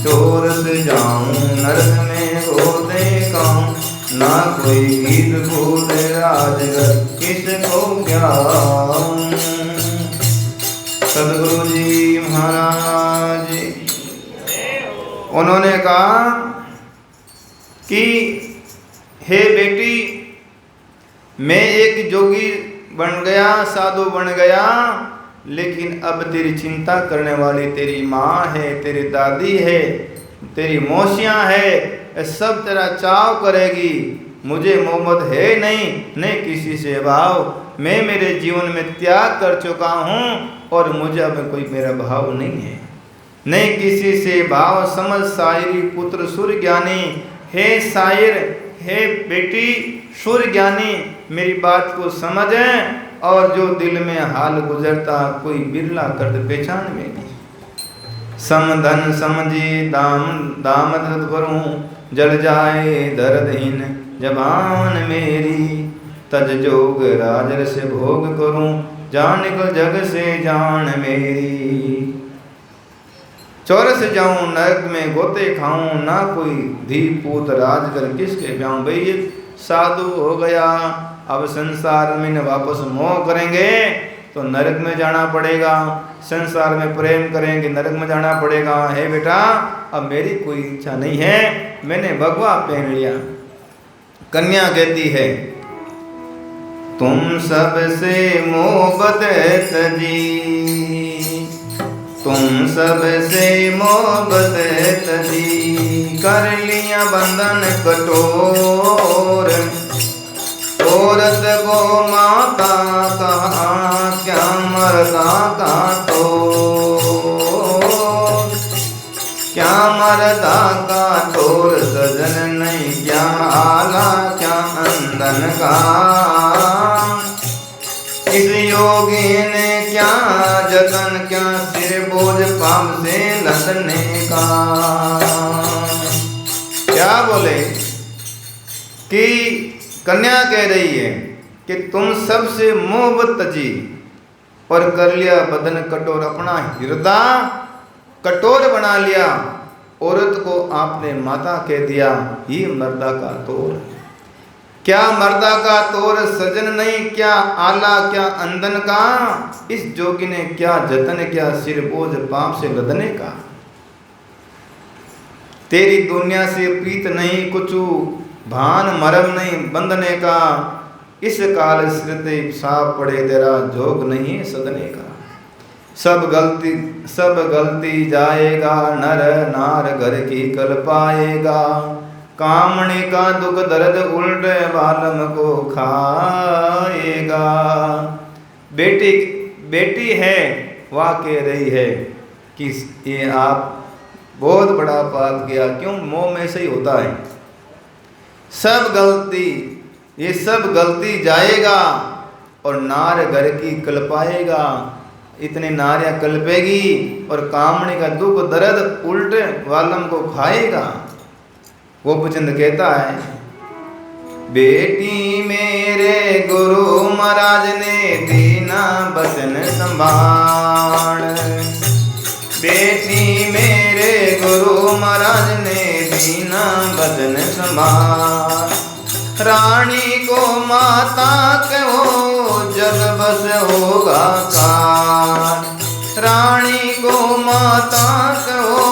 चोरस जाऊं नरक में होते काम, ना कोई गीत भूत राजगर किसको क्या। सदगुरु जी महाराज उन्होंने कहा कि हे बेटी, मैं एक जोगी बन गया, साधु बन गया, लेकिन अब तेरी चिंता करने वाली तेरी माँ है, तेरी दादी है, तेरी मौसियाँ है, सब तेरा चाव करेगी। मुझे मोहब्बत है नहीं किसी से भाव, मैं मेरे जीवन में त्याग कर चुका हूँ और मुझे अब कोई मेरा भाव नहीं है, नहीं किसी से भाव। समझ शायरी पुत्र सुर ज्ञानी, हे शायर, हे बेटी सुर ज्ञानी, मेरी बात को समझें, और जो दिल में हाल गुजरता कोई बिरला कर पहचान में भी। समधन समझी दाम दामद करूं, जल जाए दर्दहीन जबान मेरी, तज जोग राजर से भोग करूं, जान निकल जग से जान मेरी। चौरस जाऊं नरक में गोते खाऊं, ना कोई धी पूत राज कर किसके ब्याऊं। भाई ये साधु हो गया, अब संसार में वापस मोह करेंगे तो नरक में जाना पड़ेगा, संसार में प्रेम करेंगे नरक में जाना पड़ेगा। हे बेटा, अब मेरी कोई इच्छा नहीं है, मैंने भगवा पहन लिया। कन्या कहती है, तुम सबसे मोहब्बत तजी, तुम सबसे मोहब्बत तजी, कर लिया बंधन कठोर, औरत को माता कहा क्या मर्दा का तो, क्या मर्दा का तोर, सजन नहीं क्या आला क्या अंदन का। इस योगी ने क्या जतन, क्या सिर बोझ पाप से लदने का। क्या बोले कि कन्या कह रही है कि तुम सबसे मोहब्बत तजी और कर लिया बदन कठोर, अपना हृदय कठोर बना लिया, औरत को आपने माता कह दिया, ये मर्दा का तोर। क्या मर्दा का तोर, सजन नहीं क्या आला क्या अंदन का। इस जोगी ने क्या जतन, क्या सिर बोझ पाप से लदने का। तेरी दुनिया से प्रीत नहीं कुछ, भान मरम नहीं बंधने का। इस काल स्मृति साफ पड़े तेरा जोग नहीं सदने का। सब गलती जाएगा, नर नार घर की कल पाएगा। कामणी का दुख दर्द उल्ट बालम को खाएगा। बेटी है वह कह रही है कि ये आप बहुत बड़ा पाप किया। क्यों? मोह में से ही होता है ये सब गलती जाएगा और नार घर की कल पाएगा। इतने नारियां कल्पेगी और कामणी का दुख दर्द उल्ट वालम को खाएगा। गोपचंद कहता है, बेटी मेरे गुरु महाराज ने दीना बचन संभाल। बेटी मेरे गुरु महाराज ने दीना बचन संभाल। रानी को माता कहो जग बस होगा काल। रानी को माता कहो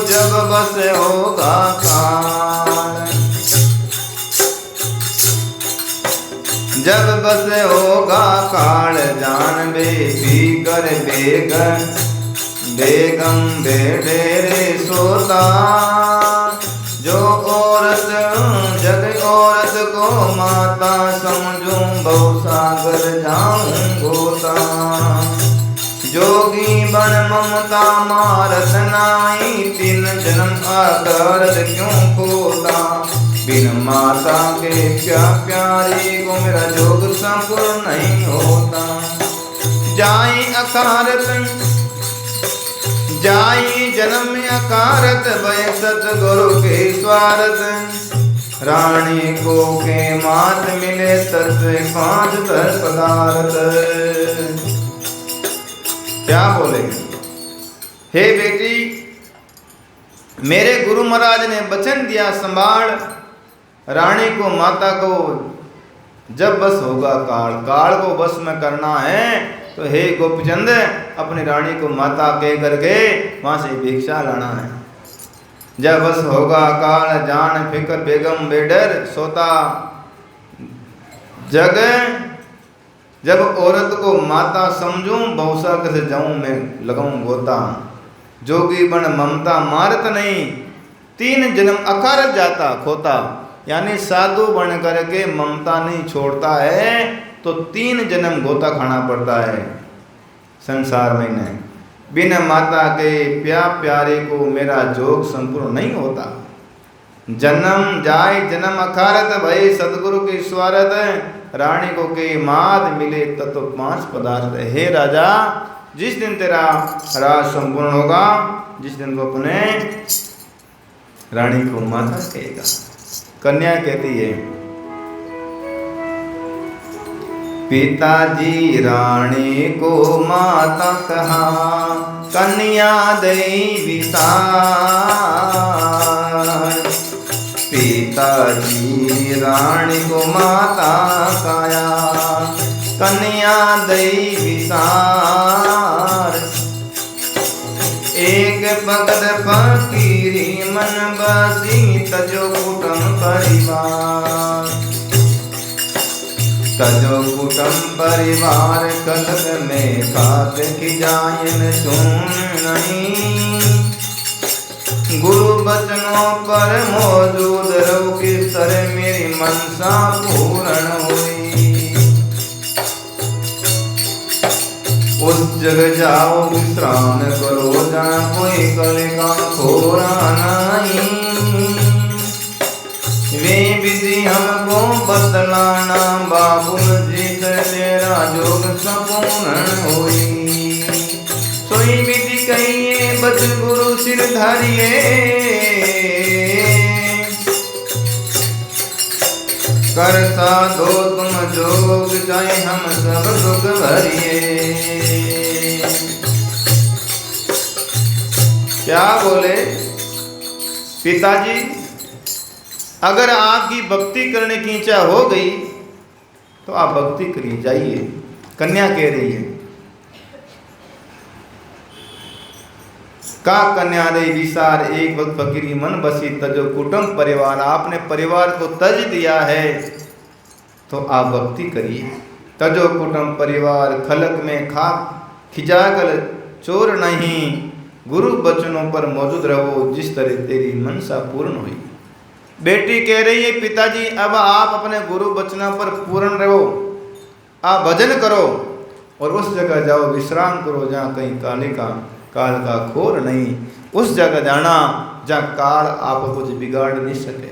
जग बस होगा काल। जब बस होगा काल जान बेटी कर बेगम बेडेरे सोता। जो औरत जग औरत को माता समझूं बहु सागर जाऊं गोता। जोगी बन ममता मारत नाई तीन जन्म आदर्द क्यों खोता। बिन माता के क्या प्यारी को मेरा जोग संपूर्ण नहीं होता। जाई जन्म अकारत भय सतगुरु के स्वार्थ। रानी को के मात मिले तत्व पांच दस पदार्थ। क्या बोले? हे बेटी, मेरे गुरु महाराज ने वचन दिया संभाल रानी को माता को, जब बस होगा काल, काल को बस में करना है तो हे गोपीचंद अपनी रानी को माता कह करके वहां से भिक्षा लाना है। जब बस होगा काल जान फिकर बेगम बेडर सोता जग, जब औरत को माता समझूं बहुसा कैसे जाऊं मैं लगाऊं गोता, जोगी बन ममता मारत नहीं 3 जन्म अकारत जाता खोता। यानी साधु बन करके ममता नहीं छोड़ता है तो 3 जन्म गोता खाना पड़ता है संसार में। नहीं बिना माता के प्यारे को मेरा जोग संपूर्ण नहीं होता। जन्म जाय जन्म अखारत भय सदगुरु की स्वारत, रानी को के माद मिले तत्व 5 पदार्थ। हे राजा जिस दिन तेरा राज संपूर्ण होगा, जिस दिन को अपने रानी को माता कहेगा। कन्या कहती है पिताजी रानी को माता कहा, कन्या दैवी सार। पिताजी रानी को माता काया, कन्या दैवी सार। एक भगत फकीरी मन बसी तजो कुटुंब परिवार, तजो कुटुंब परिवार कलक में खात खिजायन सुन नहीं। गुरु बचनों पर मौजूद रहो किस तरह मेरी मनसा पूर्ण हुई। उस जगह जाओ विश्राम करो जहाँ कोई कलेगा खोरा नहीं। वे विधि हमको बतलाना बाबुल जी तेरा जोग संपूर्ण होई। सोई विधि कहिए बच गुरु सिर धारिए, कर साधो तुम जोग चाहे हम सब दुख भरिए। क्या बोले पिताजी, अगर आपकी भक्ति करने की इच्छा हो गई तो आप भक्ति करिए जाइए। कन्या कह रही है का कन्या दे विसार एक वक्त फकीरी मन बसी तजो कुटुंब परिवार। आपने परिवार को तज दिया है तो आप भक्ति करिए। तजो कुटुंब परिवार खलक में खा खिजाकर चोर नहीं। गुरु बचनों पर मौजूद रहो जिस तरह तेरी मनसा पूर्ण हुई। बेटी कह रही है पिताजी अब आप अपने गुरु बचनों पर पूर्ण रहो, आप भजन करो और उस जगह जाओ विश्राम करो जहाँ कहीं काल का खोर नहीं। उस जगह जाना जहाँ काल आपको कुछ बिगाड़ नहीं सके।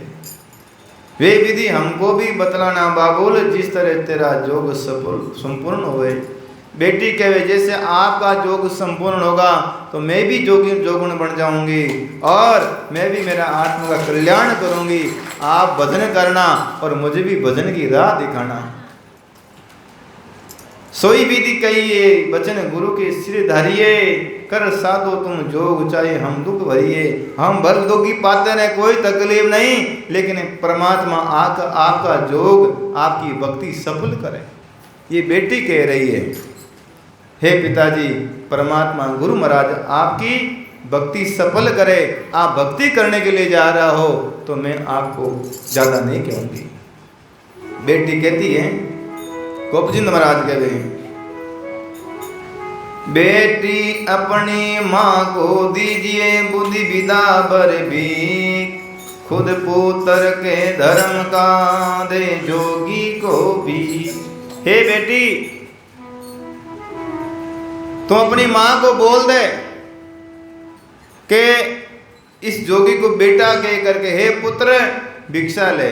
वे विधि हमको भी बतलाना बाबुल जिस तरह तेरा जोग संपूर्ण होए। बेटी कहे जैसे आपका जोग संपूर्ण होगा तो मैं भी जोगुण बन जाऊंगी और मैं भी मेरा आत्मा का कल्याण करूंगी। आप भजन करना और मुझे भी भजन की राह दिखाना। सोई विधि कहिए बचन गुरु के सिर धारिए, कर साधो तुम जोग चाहे हम दुख भरिए। हम भल दुखी पाते रहे कोई तकलीफ नहीं, लेकिन परमात्मा आपका जोग आपकी भक्ति सफल करे। ये बेटी कह रही है हे पिताजी परमात्मा गुरु महाराज आपकी भक्ति सफल करे। आप भक्ति करने के लिए जा रहा हो तो मैं आपको ज़्यादा नहीं कहूँगी। बेटी कहती है गोपचंद महाराज कह रहे बेटी अपनी माँ को दीजिए बुद्धि विदा बर भी, खुद पुत्र के धर्म का दे जोगी को भी। हे बेटी तुम अपनी माँ को बोल दे कि इस जोगी को बेटा कह करके हे पुत्र भिक्षा ले।